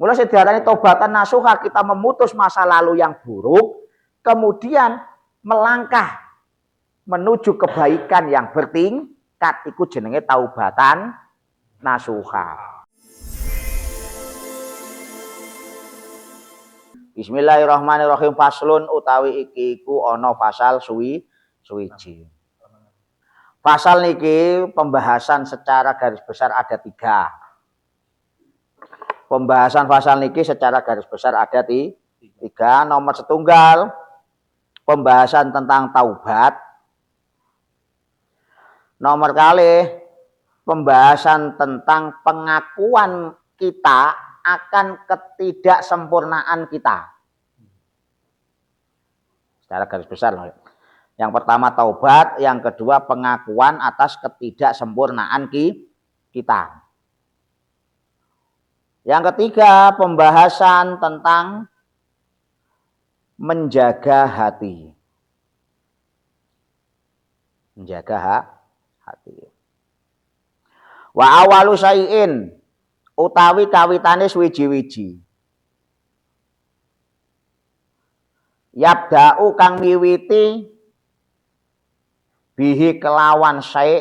Mula sing diarani taubatan nasuha, kita memutus masa lalu yang buruk, kemudian melangkah menuju kebaikan yang bertingkat, iku jenenge taubatan nasuha. Bismillahirrahmanirrahim. Faslun utawi iki iku ana pasal suwiji. Pasal niki pembahasan secara garis besar ada 3. Pembahasan pasal niki secara garis besar ada 3. Nomor setunggal, pembahasan tentang taubat. Nomor kali, pembahasan tentang pengakuan kita akan ketidaksempurnaan kita. Secara garis besar. Yang pertama taubat, yang kedua pengakuan atas ketidaksempurnaan kita. Yang ketiga, pembahasan tentang menjaga hati. Menjaga hati. Wa awalu syai'in utawi kawitane suwiji-wiji. Yabda'u kang miwiti bihi kelawan syai'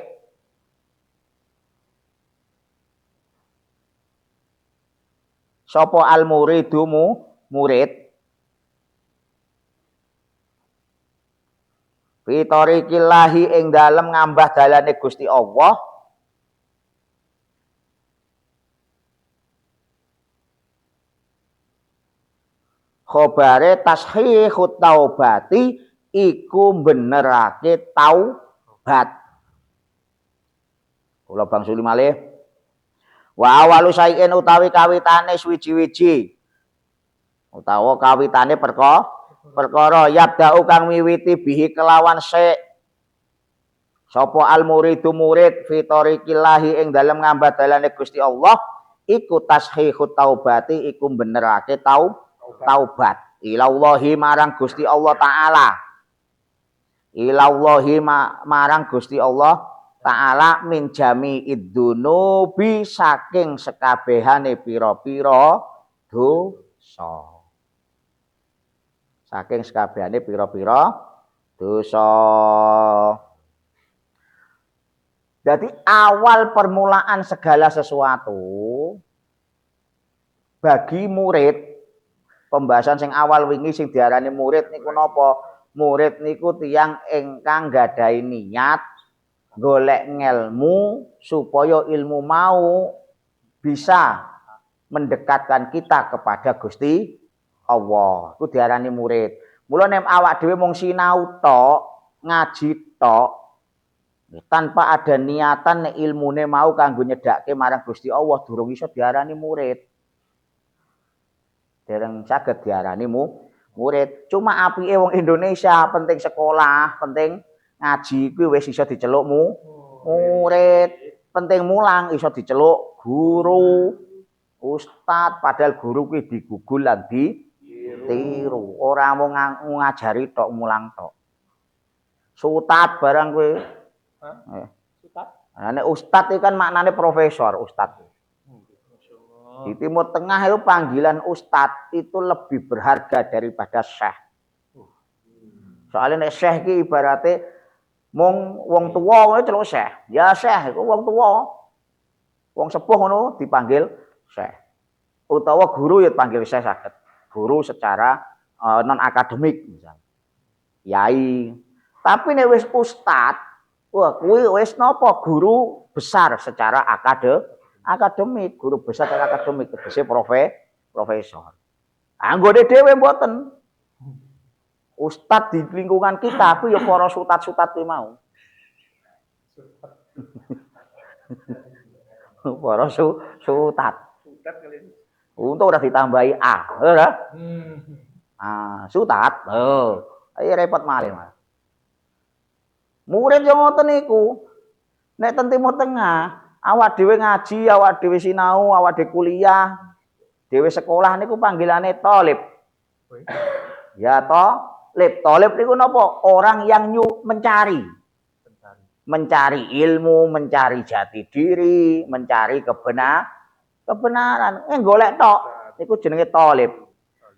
sapa al muridumu murid fi tariqillahi ing dalem ngambah dalane Gusti Allah khobare tashihut taubati iku benerake taubat. Kula bangsuli malih. Wa awalu syai'in utawi kawitane suwiji-wiji. Utawa kawitane perkara yabda'u kang miwiti bihi kelawan syai'. Sapa al muridu murid fi tariqillahi ing dalem ngambah dalane Gusti Allah iku tashihut taubati iku benerake taubat. Ilallahi marang Gusti Allah taala. Ilallahi marang Gusti Allah ta'ala min jami'id dunubi saking sekabehane pira-pira dosa. Saking sekabehane pira-pira dosa. Jadi awal permulaan segala sesuatu bagi murid, pembahasan sing awal wingi sing diarani murid niku napa? Murid niku tiyang ingkang gadahi niat golek ngelmu supaya ilmu mau bisa mendekatkan kita kepada Gusti Allah. Itu diarani murid. Mula nek awak dhewe mung sinau tok, ngaji tok, tanpa ada niatan nek ilmune mau kanggo nyedhake marang Gusti Allah, durung iso diarani murid. Dereng saged diarani murid. Cuma apike wong Indonesia penting sekolah, penting ngaji kuwi wis iso diceluk murid, penting mulang iso diceluk guru, ustad, padahal guru kuwi digugul lan ditiru. Ora mung ngajari tok mulang tok. Sutat barang kuwi. Sutat. Nek ustad iki kan maknane profesor, ustad. Di Timur Tengah itu panggilan ustad itu lebih berharga daripada syekh. Soalnya nek syekh iki ibarate mung wong tuwa wae celuk syekh. Ya syekh iku wong tuwa. Wong sepuh ngono dipanggil syekh. Utawa guru ya dipanggil syekh saged. Guru secara non akademik misalnya. Yai. Tapi nek wis ustad, wah kuwi wis napa guru besar secara akademik, guru besar secara akademik, tegese profesor. Anggone dhewe mboten. Ustad di lingkungan kita kuwi ya para sutat-sutat kuwi mau. Para sutat. Sutat kali. Untung ora ditambahi A, ora? Sutat. Oh, ayo repot malih, Mas. Murid yo ngoten niku. Nek teng Timur Tengah, awak dhewe ngaji, awak dhewe sinau, awak dhewe kuliah, dhewe sekolah niku panggilane thalib. Ya toh? Thalib niku napa? Orang yang mencari. Mencari ilmu, mencari jati diri, mencari kebenaran. Golek tok. Iku jenenge thalib.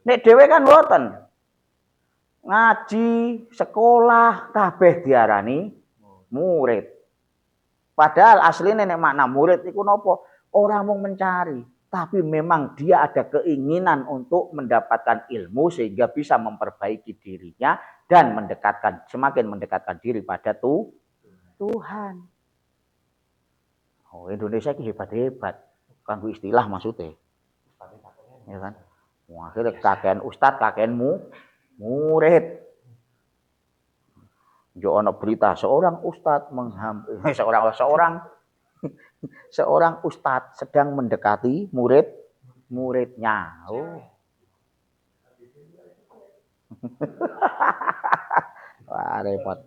Nek dhewe kan mboten. Ngaji, sekolah kabeh diarani murid. Padahal aslinya nek makna murid iku napa? Ora mung mencari, tapi memang dia ada keinginan untuk mendapatkan ilmu sehingga bisa memperbaiki dirinya dan semakin mendekatkan diri pada Tuhan. Oh, Indonesia ini hebat-hebat. Kanggo istilah maksudnya. Ya kan? Wah, akhirnya kakean ustad, kakean murid. Jo ono berita seorang ustad seorang ustad sedang mendekati muridnya. Oh. Wah, repot.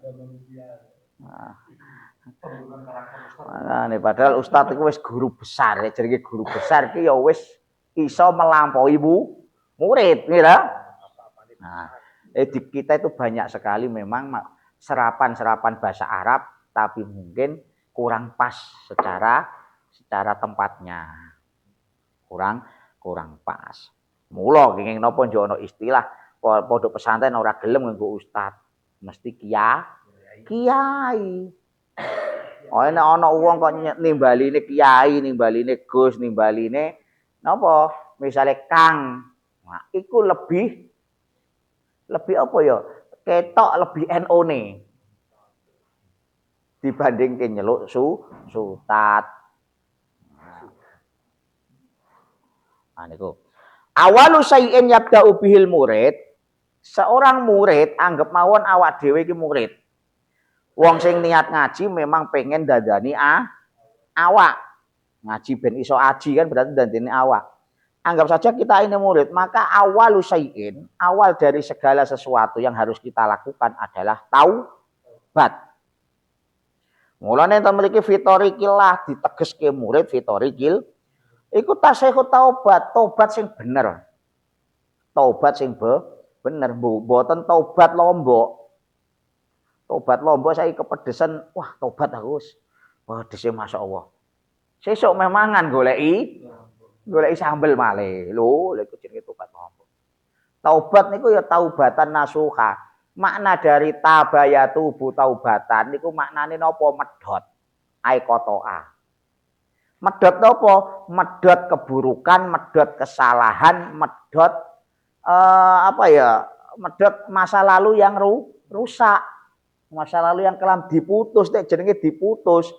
Nah, padahal ustad itu wis guru besar, ya jenenge guru besar iki ya wis iso melampaui murid, ngira. Nah, di kita itu banyak sekali memang serapan-serapan bahasa Arab tapi mungkin kurang pas secara tempatnya. Kurang pas. Mula kenging napa njo ana istilah pondok pesantren ora gelem nganggo ustad, mesti kiai. Oh nek ana wong kok nimbaline kiai, nimbaline Gus, nimbaline napa? Misale Kang. Nah, iku lebih apa ya? Ketok lebih NO-ne. Dibandingke nyeluk sultan. Nah niku. Awalu syai'in yabda'u bihil murid. Seorang murid anggap mawon awak dhewe iki murid. Wong sing niat ngaji memang pengen dadani awak. Ngaji ben iso aji kan berarti dadani awak. Anggap saja kita ini murid, maka awalu syai'in, awal dari segala sesuatu yang harus kita lakukan adalah taubat. Mulane enten mriki fitorikillah ditegeske murid fitorikil iku tasihku taubat sing bener. Taubat sing bener, mboten taubat lombok. Taubat lombok saiki kepedesan, wah taubat aku wis. Pedese masyaallah. Sesuk memangan goleki sambel malih. Lho, iku jenenge taubat lombok. Taubat niku ya taubatan nasuha. Makna dari tabayatu bu taubatan niku maknane napa? Medhot. Aikotoa. Medhot napa? Medhot keburukan, medhot kesalahan, medhot medhot masa lalu yang rusak. Masa lalu yang kelam diputus, nek jenenge diputus.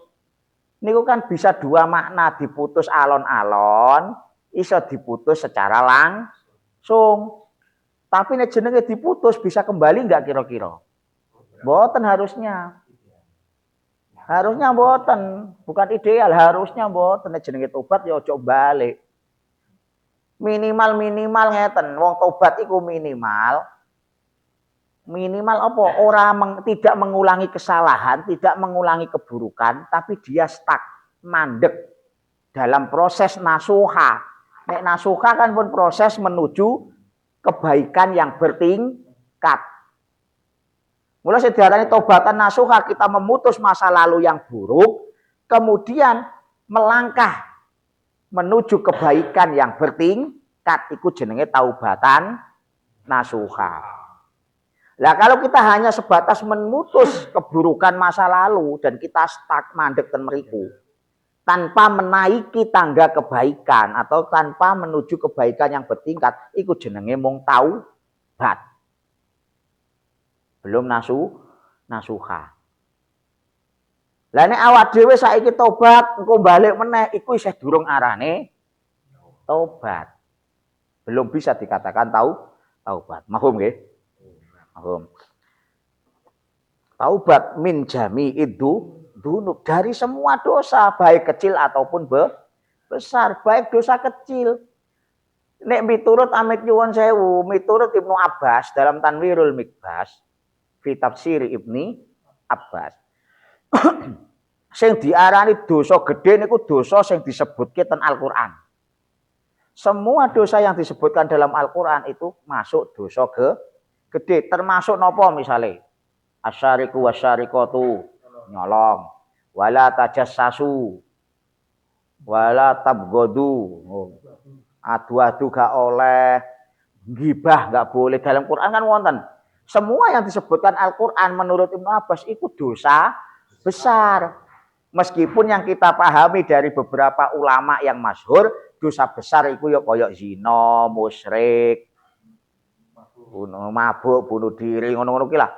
Niku kan bisa dua makna, diputus alon-alon, iso diputus secara langsung. Tapi nek jenenge diputus bisa kembali enggak kira-kira? Mboten harusnya. Harusnya mboten, bukan ideal, harusnya mboten nek jenenge tobat ya aja balik. Minimal ngeten, wong tobat iku minimal apa? Tidak mengulangi kesalahan, tidak mengulangi keburukan, tapi dia stuck, mandek dalam proses nasuha. Nek nasuha kan pun proses menuju kebaikan yang bertingkat. Mulai sediarani tobatan nasuha, kita memutus masa lalu yang buruk, kemudian melangkah menuju kebaikan yang bertingkat. Iku jenenge taubatan nasuha. Lah kalau kita hanya sebatas memutus keburukan masa lalu dan kita stuck mandek ten mriku tanpa menaiki tangga kebaikan atau tanpa menuju kebaikan yang bertingkat, iku jenenge mung taubat. Belum nasuha. Lah nek awak dhewe saiki tobat engko balik meneh iku isih durung arane tobat. Belum bisa dikatakan taubat. Mahum nggih? Taubat min jami'id dzunub, dari semua dosa baik kecil ataupun besar, baik dosa kecil. Nek miturut Amit Nyuwun Sewu, miturut Ibnu Abbas dalam Tanwirul Mikbas fi tafsir Ibni Abbas. Sing diarani dosa gedhe niku dosa sing disebutke ten Al-Qur'an. Semua dosa yang disebutkan dalam Al-Qur'an itu masuk dosa gede, termasuk nopo misale asyariku wasyarikatu nyolong, wala tajassasu, wala tabgodu, adu-adu gak oleh, gibah gak boleh. Dalam Quran kan wonten. Semua yang disebutkan Al-Quran menurut Ibnu Abbas itu dosa besar. Meskipun yang kita pahami dari beberapa ulama yang masyhur, dosa besar itu ya koyok zina, musyrik, bunuh mabuk, bunuh diri, ngono-ngono ki lah.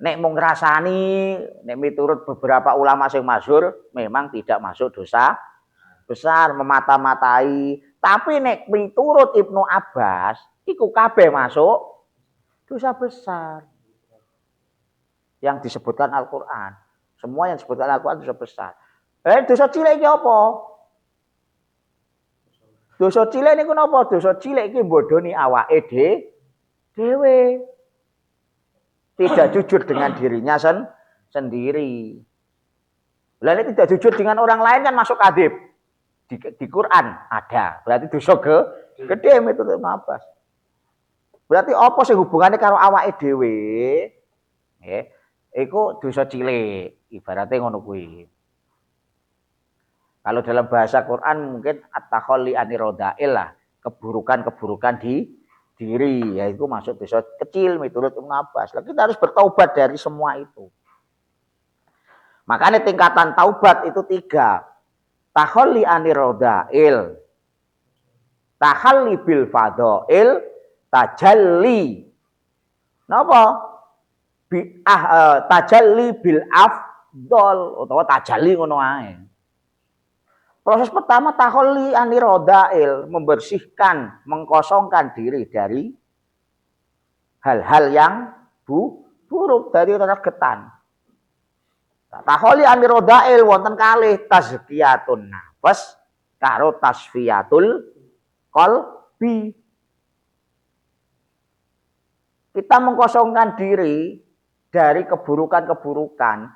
Nek mung ngrasani, nek miturut beberapa ulama sing masyhur memang tidak masuk dosa besar, memata-matai. Tapi nek miturut Ibnu Abbas, iku kabeh masuk dosa besar. Yang disebutkan Al-Quran. Semua yang disebutkan Al-Quran dosa besar. Dosa cilik iki apa? Dosa cilik niku napa? Dosa cilik iki bodoni awake dhewe. Tidak jujur dengan dirinya sendiri. Lalu tidak jujur dengan orang lain kan masuk kadhib. Di Quran ada. Berarti dosa gede itu Abbas. Berarti apa sih hubungannya karo awake dhewe? Nggih. Iku dosa cilik, ibaratnya ngono kuwi. Kalau dalam bahasa Quran mungkin at-takhalli anirodail lah, keburukan-keburukan di diri, yaitu masuk dosa kecil menurut Ibnu Abbas. Lah kita harus bertaubat dari semua itu. Makanya tingkatan taubat itu 3. Takhalli anirodail, tahalli bil fadail, tajalli. Napa? Tajalli bil afdol utawa tajalli ngono ae. Proses pertama tahalli anirodail, membersihkan, mengkosongkan diri dari hal-hal yang buruk dari regetan. Tahalli anirodail wonten kalih tazkiyatun nafas karo tasfiyatul qalbi. Kita mengkosongkan diri dari keburukan-keburukan,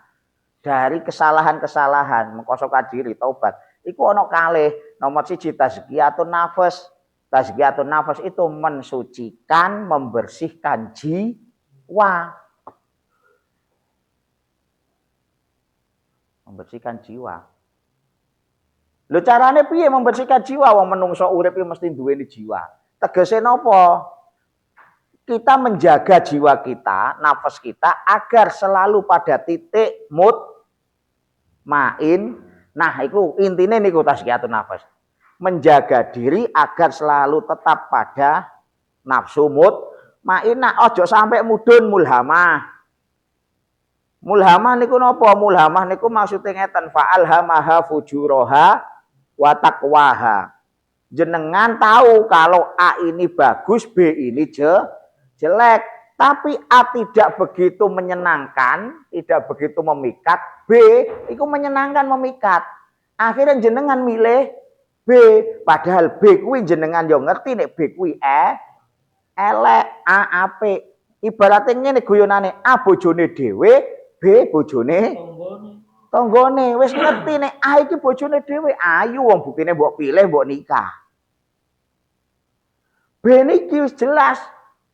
dari kesalahan-kesalahan, mengkosongkan diri, taubat. Iku ono kalih. Nomor 1 tazkiyatun nafas. Tazkiyatun nafas itu mensucikan, membersihkan jiwa. Membersihkan jiwa. Lho carane piye membersihkan jiwa? Wong menungso urip mesti duweni jiwa. Tegese napa? Kita menjaga jiwa kita, nafas kita agar selalu pada titik mutmain. Nah, itu intinya niku tazkiyatun nafas. Menjaga diri agar selalu tetap pada nafsu mutmainah. Ojo sampai mudun mulhamah. Mulhamah niku napa? Mulhamah niku maksudnya ngeten, fa'alhamaha fujuraha wa taqwaha. Jenengan tahu kalau A ini bagus, B ini jelek, tapi A tidak begitu menyenangkan, tidak begitu memikat, B itu menyenangkan memikat. Akhirnya jenengan milih B, padahal B kuwi jenengan yo ngerti nek B kuwi elek, A apik. Ibaratnya ngene guyonane, A bojone dhewe, B bojone tanggane. Wis ngerti nek A iki bojone dhewe, ayu wong buktine mbok pilih mbok nikah. B niki wis jelas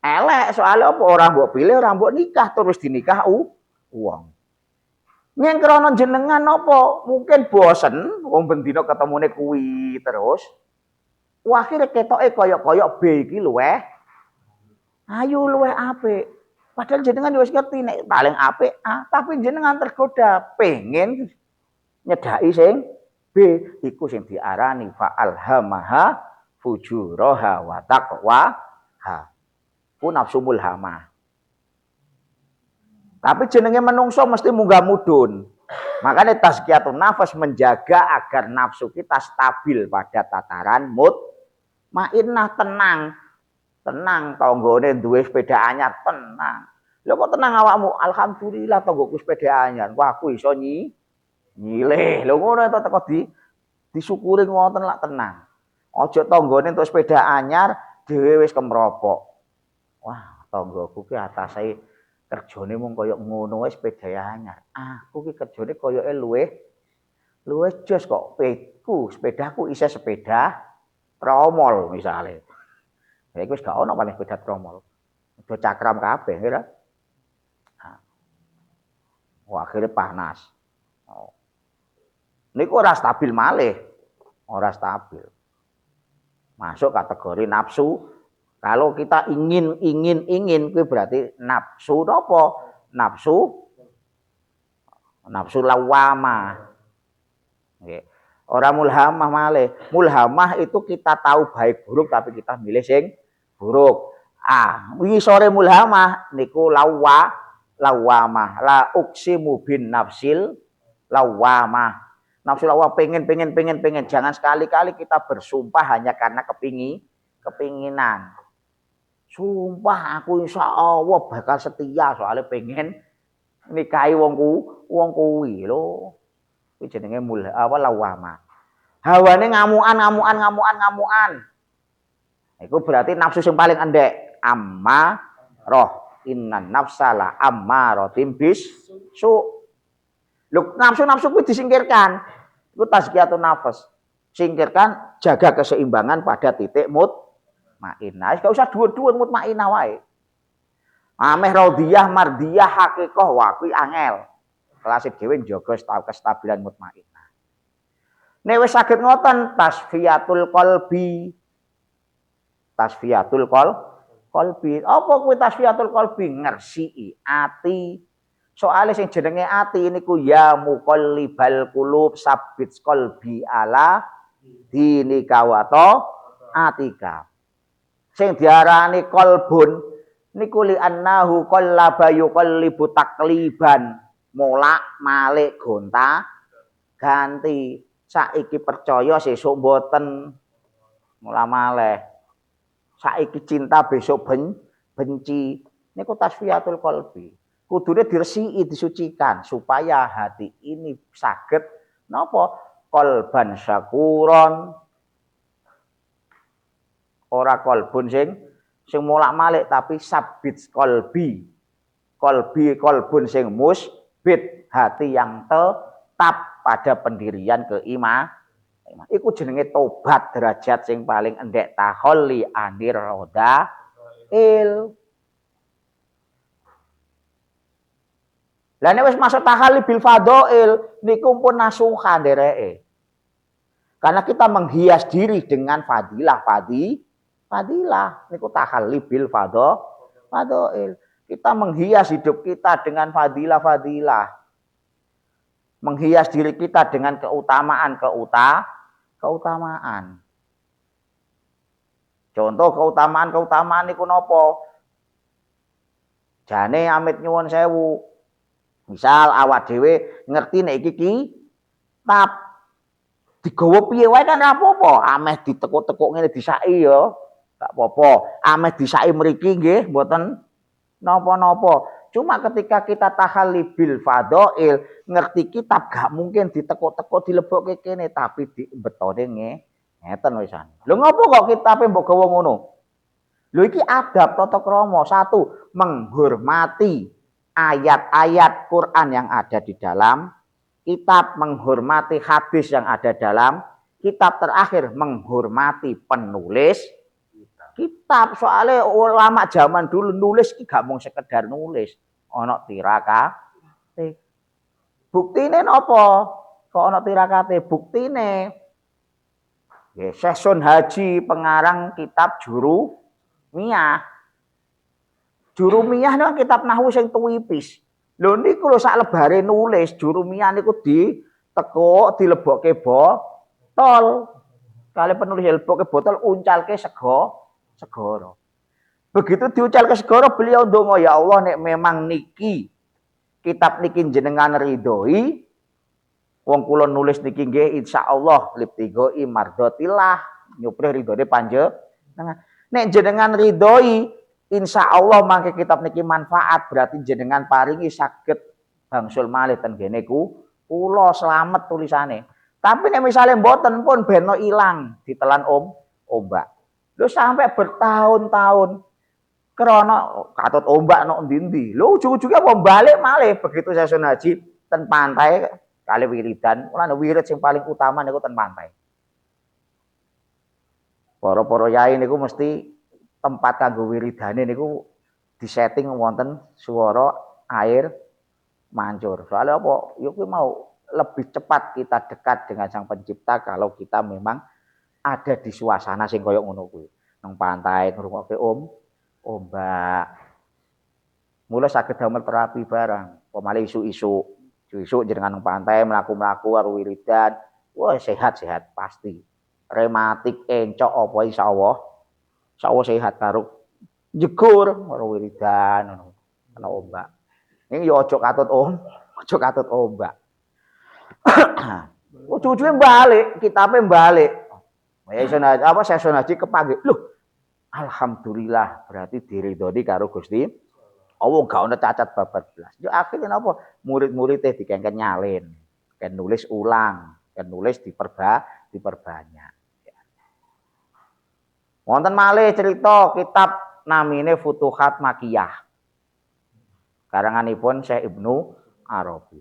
elek, soalnya apa? Orang mbok pilih, orang mbok nikah, terus dinikah uang. Yen krana jenengan apa? Mungkin bosen wong bendina ketemune kuwi terus. Akhire ketoke koyok-koyok B iki luweh ayu, luweh apik. Padahal jenengan wis ngerti nek paling apik A, tapi jenengan tergoda pengen nyedaki sing B, iku sing diarani fa'alhamaha fujuraha wa taqwaha. Nafsu mulhamah. Tapi jenenge menungso mesti munggah mudun. Makanya tazkiyatun nafas menjaga agar nafsu kita stabil pada tataran mutmainah, tenang. Tenang, tanggane duwe sepeda anyar, tenang. Lha kok tenang awakmu? Alhamdulillah tanggoku sepeda anyar. Wah, aku iso nyilih. Lho ngono to teko disyukuri ngoten lak tenang. Aja tanggane entuk sepeda anyar dhewe wis kemropok. Wah, tanggoku ki atase kerjane mung koyo ngono wae sepeda anyar. Aku ki kerjane koyoke luwih jos kok. Sepedaku isih sepeda tromol misale. Ya iku wis gak ono paling sepeda tromol. Udah cakram kabeh kira. Wah, akhirnya panas. Oh. Niku ora stabil malih. Ora stabil. masuk kategori nafsu. Kalau kita ingin kuwi berarti nafsu napa? Nafsu lawamah. Nggih. Ora mulhamah malih. Mulhamah itu kita tahu baik buruk tapi kita milih sing buruk. Wisore mulhamah niku lawamah. La uksimu bin nafsil lawamah. Nafsu lawamah pengen. Jangan sekali-kali kita bersumpah hanya karena kepinginan. Sumpah aku insya Allah bakal setia soalnya pengen nikahi wong kuwi lho. Kuwi jenenge lawamah. Hawane ngamuan. Iku berarti nafsu sing paling endek. Ammarah. Innan nafsala ammaratim bisu. Lho nafsu kuwi disingkirkan. Iku tazkiyatun nafas. Singkirkan, jaga keseimbangan pada titik mutmainnah. Gak usah dhuwur-dhuwur mutmainnah wae. Ameh radhiyah, mardiyah, hakikah wa kuwi angel. Kelas dhewe njaga kestabilan mutmainnah. Nek wis saged ngoten tasfiyatul qalbi. Apa kuwi tasfiyatul qalbi? Ngersiki ati. Soale sing jenenge ati niku ya muqallibal qulub sabbit qalbi ala dinika wa atika. Sing diarani qalbun niku li annahu qallaba yuqallibu takliban. Molak malik gonta ganti. Saiki percaya sesuk mboten. Mula malih. Saiki cinta besok benci. Niku tasfiyatul qalbi. Kudune diresiki, disucikan supaya hati ini saged napa? Qalban syakuron. Ora qalbun sing molak-malik tapi sabit qalbi. Qalbun sing musbit, hati yang tetap pada pendirian keimanan. Iku jenenge tobat derajat sing paling endek taholli anir roda Lah nek wis masuk tahalli bil fadhail niku pun nasuha ndereke. Karena kita menghias diri dengan fadilah niku tahalli bil fadhail. Kita menghias hidup kita dengan fadilah. Menghias diri kita dengan keutamaan. Contoh keutamaan niku napa? Jane amit nyuwun sewu. Misal awak dhewe ngerti nek iki kitab digawa piye wae kan ora apa-apa. Ameh ditekuk-tekuk ngene disaki ya, gak apa-apa. Ameh disaki mriki nggih mboten napa-napa. Cuma ketika kita tahalli bil fadhail, ngerti kitab gak mungkin ditekuk-tekuk dilebokke kene tapi dibetone ngeten wisan. Lho ngopo kok kitabe mbok gawa ngono? Lho iki adab tata krama. 1, menghormati ayat-ayat Quran yang ada di dalam kitab, menghormati hadis yang ada dalam kitab, terakhir menghormati penulis kitab. Soalnya ulama zaman dulu nulis iki gak mung sekedar nulis, ana tirakate. Buktine napa? Kok ana tirakate? Buktine nggih Syekh Sun Haji pengarang kitab Jurumiyah. Jurumiyah niku kitab nahwu sing tuwipis. Lho niku lho sak lebare nulis Jurumiyah niku ditekuk dilebokke botol. Kali penulis lebokke botol uncalke segara. Begitu diuncalke segara beliau ndonga, ya Allah nek memang niki kitab niki jenengan ridhoi, wong kula nulis niki nggih insyaallah libtigoi mardhatillah, nyuprih ridhone panjenengan. Nek jenengan ridhoi insya Allah mangke kitab niki manfaat, berarti jenengan paringi saged bangsul malih ten gene kula slamet tulisane. Tapi nek misale mboten pun beno ilang ditelan ombak. Lho sampai bertahun-tahun krana katut ombak nok ndi-ndi. Lho ujug-ujuge apa balik malih begitu saya Sun Haji ten pantai kali wiridan. Mulane wirid sing paling utama niku ten pantai. Para-para yai niku mesti tempat kanggo wiridane niku disetting wonten swara air mancur. Soalnya apa? Ya kuwi mau lebih cepat kita dekat dengan Sang Pencipta kalau kita memang ada di suasana sing koyo ngono kuwi. Nang pantai ngrungokke ombak. Mula saged damel terapi barang. Pemale isu-isu jenengan nang pantai mlaku-mlaku karo wiridan. Wah, sehat-sehat pasti. Rematik, encok apa insyaallah. Insyaallah sehat karo jegur karo wiridan ngono. Ana ombak. Ning yo aja katut ombak. Cucuke balik, kitabe balik. Sesuk haji kepanggih. Loh, alhamdulillah berarti diridhoni karo Gusti Allah, gak ono cacat babat blas. Yo akhire napa? Murid-muride dikengken nyalin. Ken nulis ulang, ken nulis diperbanyak. Wonten malih cerita kitab namine Futuhat Makkiyah. Karanganipun Syekh Ibnu Arabi.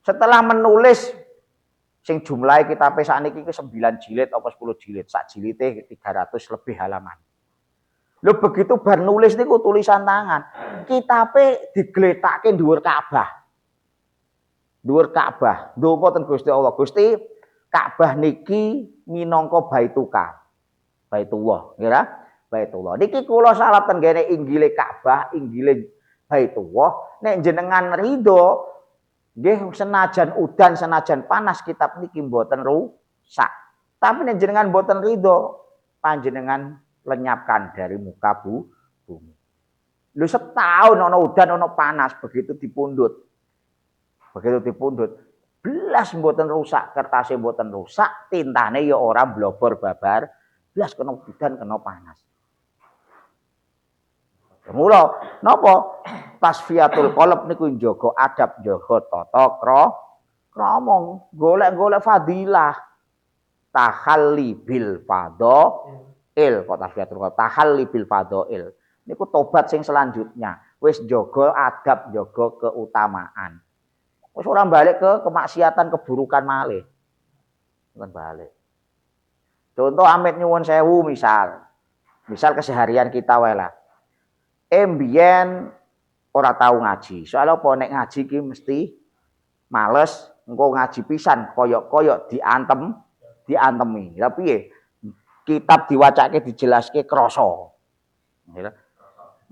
Setelah menulis sing jumlahe kitabe sakniki 9 jilid apa 10 jilid, sak jilide 300 lebih halaman. Lho begitu bar nulis niku tulisan tangan, kitabe digletake dhuwur Ka'bah. Dhuwur Ka'bah, ndonga ten Gusti Allah. Gusti, Ka'bah niki minangka Baitullah, ngira? Baitullah. Niki kula salat ten gene inggile Ka'bah, inggile Baitullah, nek jenengan ridho nggih senajan udan senajan panas kitab niki mboten rusak. Tapi nek jenengan mboten ridho, panjenengan lenyapkan dari muka bumi. Lu setahun ono udan ono panas begitu dipundhut. Belas mboten rusak, kertasnya mboten rusak, tintane ya ora blobor babar, belas kena udan kena panas. Mula napa tasfiyatul qalb niku njaga adab, njaga tata krama, golek-golek fadilah, tahalli bil fadhail, kok tasfiyatul qalb, tahalli bil fadhail. Niku tobat sing selanjutnya, wis njaga adab, njaga keutamaan. Wis ora balik ke kemaksiatan keburukan malih. Bukan balik. Contoh amit nyuwun sewu misal keseharian kita wae lah. Mbien ora tahu ngaji. Soalnya apa nek ngaji ki mesti males, engko ngaji pisan koyok-koyok diantemi. Lah piye? Kitab diwacake dijelaske krasa.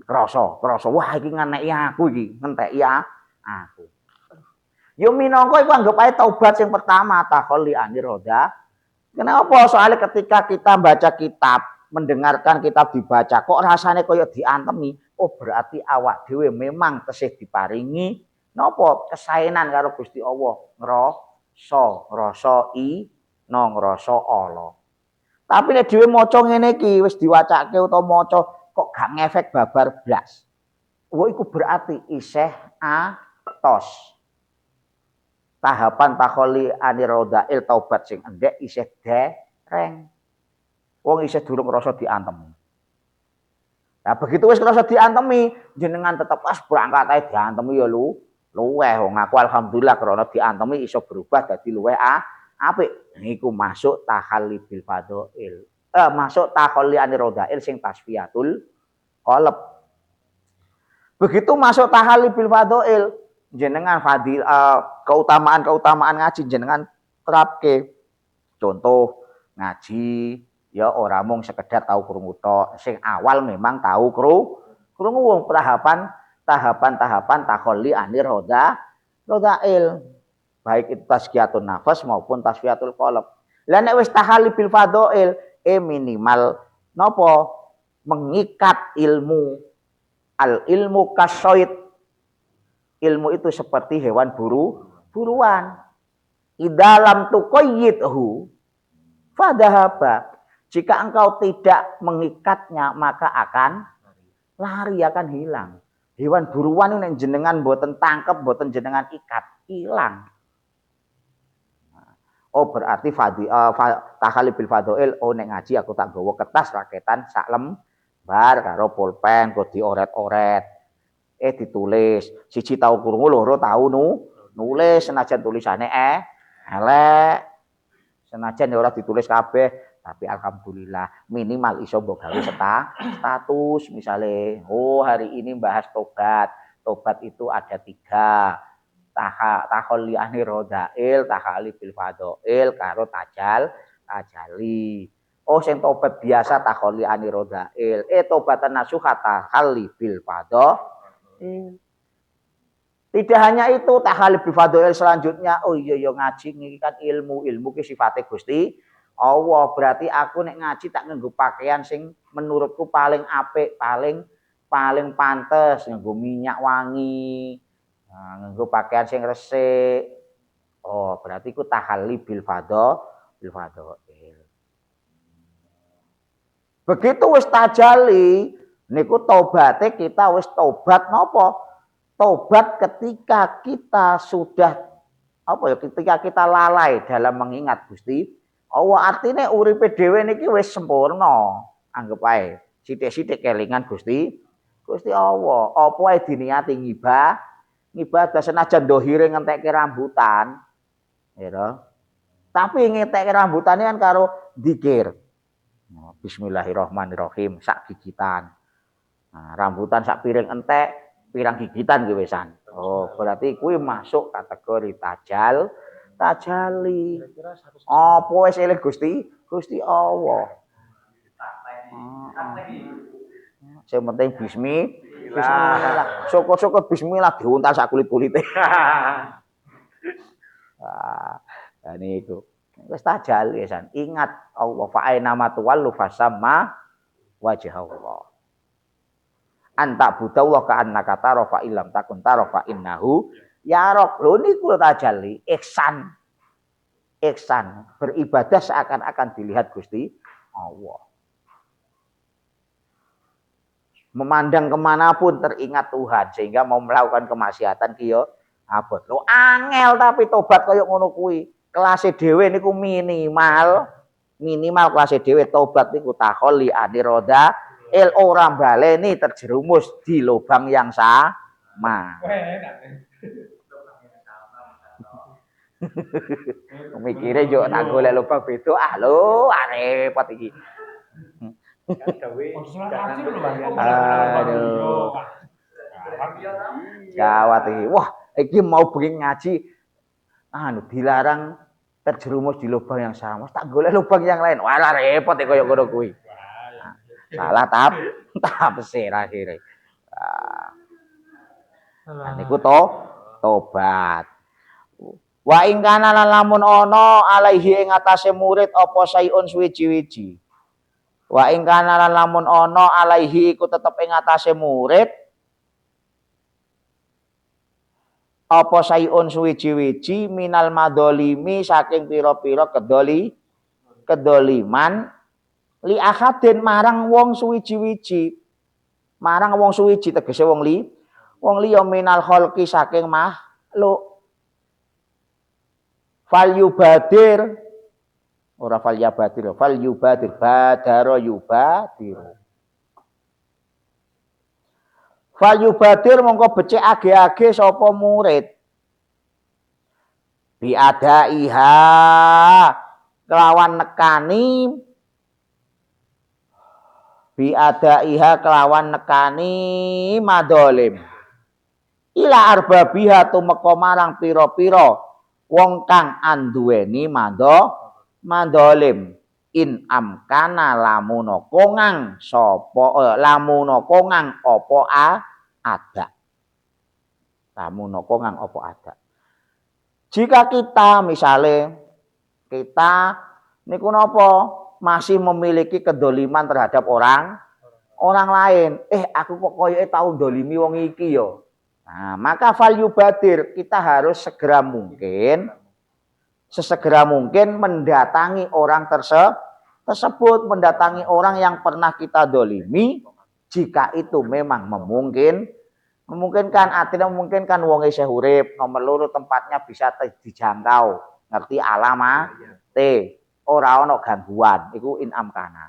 Krasa. Wah iki ngeneki aku iki, ngenteki aku. Yo minangka iku anggap ae taubat sing pertama, takholi aniroda. Kenapa? Soalnya ketika kita baca kitab, mendengarkan kitab dibaca, kok rasanya koyo diantemi. Oh berarti awak dhewe memang tesih diparingi napa kesaenan karo Gusti Allah, ngrasa ngrasa Allah. Tapi nek dhewe maca ngene iki wis diwacake utawa maca kok gak ngefek babar blas. Oh iku berarti isih atos. Tahapan takholi anirodail taubat sing endek isih dereng. Wong isih durung ngrasa diantemi. Nah begitu wis ngrasa diantemi, jenengan tetep pas berangkat ae diantemi ya luweh wong aku alhamdulillah karena diantemi iso berubah dadi luweh apik. Niku masuk tahalli bil fadhail. Masuk tahalli anirodail sing tasfiyatul qalb. Begitu masuk tahalli bil fadhail, jenengan fadil keutamaan ngaji jenengan terapke. Contoh ngaji ya ora mung sekedar tahu krungu tok. Sing awal memang tahu krungu wong tahapan takholli anirodail. Baik itu tazkiyatun nafas maupun tasfiyatul qalb. Lah nek wis tahalli bil fadhail minimal napa mengikat ilmu. Al ilmu kasoid. Ilmu itu seperti hewan buruan. Idalam tuqayyidhu fadhahaba. Jika engkau tidak mengikatnya maka akan lari, akan hilang. Hewan buruan ini jenengan mboten tangkep, mboten jenengan ikat, hilang. Oh berarti tahalli bil fadhail, oh nek ngaji aku tak gawa kertas raketan sak lembar karo pulpen kok dioret-oret. Ditulis, siji tau krungu, loro tau nulis, senajan tulisane elek. Senajan ora ditulis kabeh, tapi alhamdulillah minimal iso mbok gawe status misale, oh hari ini bahas tobat. Tobat itu ada 3. Takholli anirodail, tahalli bil fadhail karo tajali. Oh sing tobat biasa takholi anirodail. Tobatan nasuhata hali bil fadho. Tidak hanya itu, tahali bil fadhoil selanjutnya. Oh iya yo ngaji ini kan ilmu ki sifate Gusti Allah. Berarti aku nek ngaji tak nganggo pakaian sing menurutku paling apik, paling pantes, nganggo minyak wangi. Nah, nganggo pakaian sing resik. Oh, berarti ku tahali bil fadhoil. Begitu wis tajali, niku tobaté kita wis tobat napa? Tobat ketika kita sudah ketika kita lalai dalam mengingat Gusti Allah. Artinya uripe dhewe niki wis sempurna. Anggap ae sithik-sithik kelingan Gusti Allah. Apa ae diniati ngibadah senajan dohire ngentekke rambutan. Ya. Tapi ngentekke rambutane kan karo dzikir. Bismillahirrahmanirrahim sak gigitan. Nah, rambutan sak piring entek pirang gigitan ki wisan. Oh, berarti kuwi masuk kategori tajali. Apa wis eling Gusti Allah. Sing penting bismillah. Syukur-syukur bismillah diuntal sak kulit-kulite. Nah, niku. Wis tajali wisan. Ingat Allah fa aina ma tuwallu fasamma wajh Allah. Anta budallah ka annaka tara fa illam takun tara fa innahu yarok. Lho niku tajalli ihsan beribadah seakan-akan dilihat Gusti Allah. Memandang kemanapun teringat Tuhan sehingga mau melakukan kemaksiatan ki yo abot. Lho angel tapi tobat koyo ngono kuwi. Kelase dhewe niku minimal kelase dhewe tobat niku takholi aniroda orang baleni terjerumus di lubang yang sama. Mikire yo tak golek lubang beda. Lho, repot iki. Aduh. Gawat iki. Wah, iki mau bengi ngaji dilarang terjerumus di lubang yang sama. Tak golek lubang yang lain. Wah, repot iki koyo ngono kuwi. Salah tafsir akhire. Niku tobat. Wa ing kana lamun ana alaihi ing atase murid apa sayun suwi-wiji. Wa ing kana lamun ana alaihi iku tetep ing atase murid apa sayun suwi-wiji minal madolimi saking pira-pira kedoliman li akadin marang wong suwiji-wiji. Marang wong suwiji tegese wong liya minal khalqi saking makhluk. Fal yubadir ora fal yabadir, fal yubadir badara yubadir. Fal yubadir mongko becik age-age sapa murid. Biadaiha kelawan nekani madolim ila arbabiha tumeka marang pira-pira wong kang anduweni madolim in amkana lamun kongang apa ada. Jika kita misalnya niku napa masih memiliki kedoliman terhadap orang lain. Aku kok koyoke tau dolimi wong iki ya. Nah, maka fal yubadir, kita harus sesegera mungkin mendatangi orang tersebut, mendatangi orang yang pernah kita dolimi jika itu memang memungkinkan, artinya memungkinkan wong isih urip, nomor loro tempatnya bisa dijangkau, ngerti alamat ora ana gangguan, iku inam kana.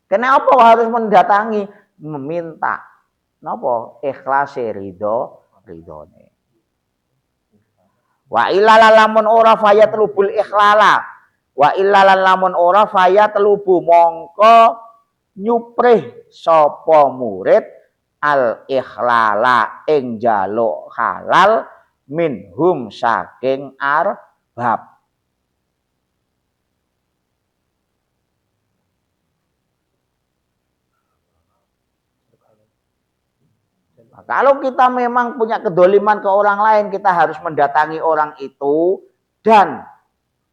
Kenapa harus mendatangi? Meminta. Napa? Ikhlase ridone. Wa illal lamun ora fayatlubul ikhlala. Wa illal lamun ora fayatlubu mongko nyuprih sapa murid al ikhlala ing jaluk halal minhum saking arbab. Kalau kita memang punya kedoliman ke orang lain, kita harus mendatangi orang itu dan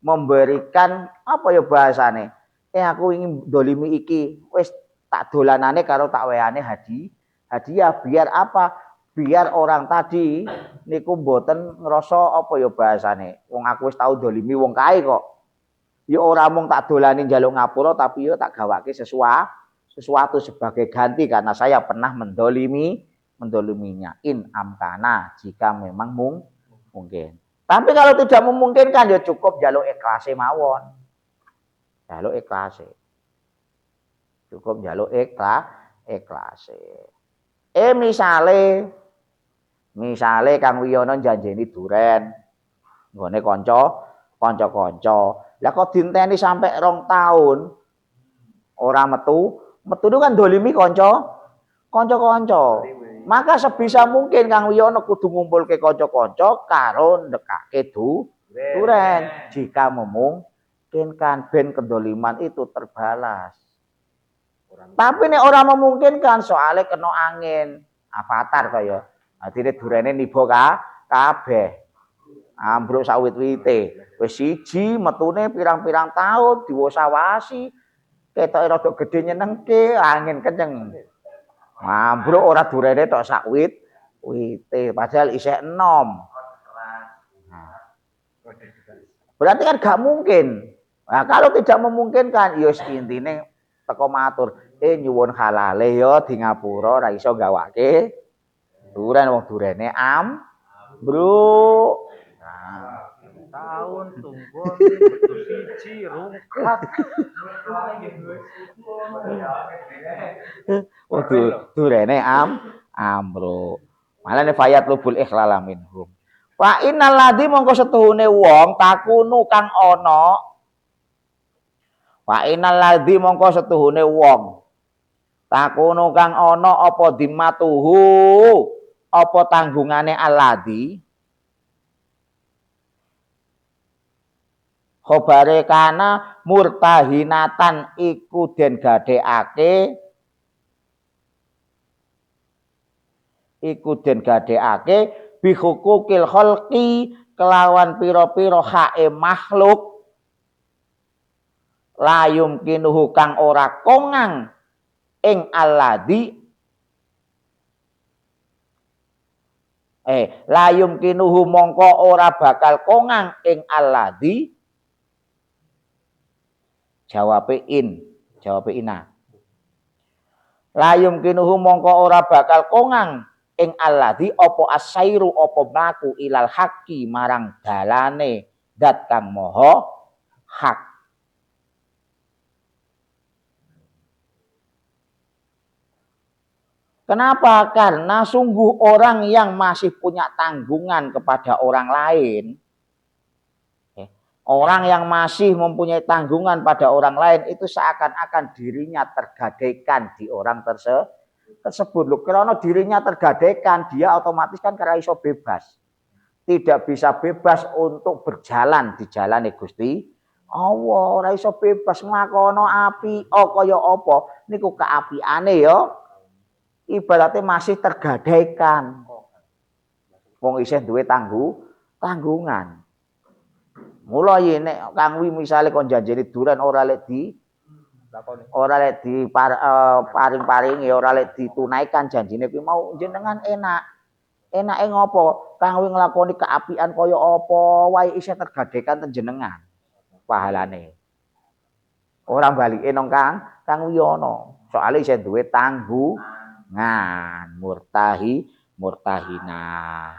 memberikan apa ya bahasane. Aku ingin dolimi iki, wis tak dolanane karo tak weane hadiah biar apa? Biar orang tadi niku mboten ngerasa apa ya bahasane. Wong aku wis tau dolimi wong kae kok. Ya ora mung tak dolani njaluk ngapura tapi yo tak gawake sesuatu sebagai ganti karena saya pernah mendoliminya. In amkana jika memang mungkin. Tapi kalau tidak memungkinkan ya cukup jaluk ikhlase mawon. Jaluk ikhlase. Cukup jaluk ikhlase. Misale Kang Wiyono janjeni duren nggone kanca. Lah kok dinteni sampai 2 tahun ora metu itu kan dolimi kanca. Maka sebisa mungkin Kang Wiyono kudu ngumpulke kanca-kanca karo ndekake duren jika memungkinkan ben kedoliman itu terbalas. Tapi nek ora memungkinkan soalnya kena angin, avatar to ya. Adine durene niba kabeh. Ambruk sawit-wite. Wis siji metune pirang-pirang tahun diwasa-wasi. Ketoke rada gedhe nyenengke, angin kenceng. Ambruk ora durene tok sak wite, padahal isih enom. Berarti kan gak mungkin. Nah, kalau tidak memungkinkan, ya intine teko matur, nyuwun halale ya di ngapura ora iso gawake duren wong durene bro. Nah, tahun tunggu siji rungkat. Oh durene bro. Malane fayat lubul ikhlala minhum. Wa innal ladzi mongko setuhune wong takunu kang ana. Wa innal ladzi mongko setuhune wong takunu kang ana apa dimatuhu apa tanggungane alladzi khobare kana murtahinatan iku den gadekake bi hukukil khalqi kelawan pira-pira hae makhluk layum kinuhu kang ora kongang ing alladzi layum kinuhu mongko ora bakal kongang ing alladzi jawabe ina layum kinuhu mongko ora bakal kongang ing alladzi apa asairu apa mlaku ilal haqqi marang dalane zat kang maha hak. Kenapa? Karena sungguh orang yang masih punya tanggungan kepada orang lain, orang yang masih mempunyai tanggungan pada orang lain itu seakan-akan dirinya tergadaikan di orang tersebut. Loh, karena dirinya tergadaikan, dia otomatis kan karena iso bebas. Tidak bisa bebas untuk berjalan di jalan Gusti Allah. Ora iso bebas nglakono api kaya apa niku keapiane ya. Ibaratnya masih tergadaikan. Wong isih duwe tanggungan. Mulai nek Kang Wi misale kon janjeni duren ora lek paring-paring ya ora lek ditunaikan janjine kuwi mau jenengan enak. Enake ngopo? Kang Wi nglakoni keapian kaya apa wae isih tergadaikan ten jenengan. Pahalane. Ora balike nang Kang Wiyono. Soale isih duwe tanggungan murtahina.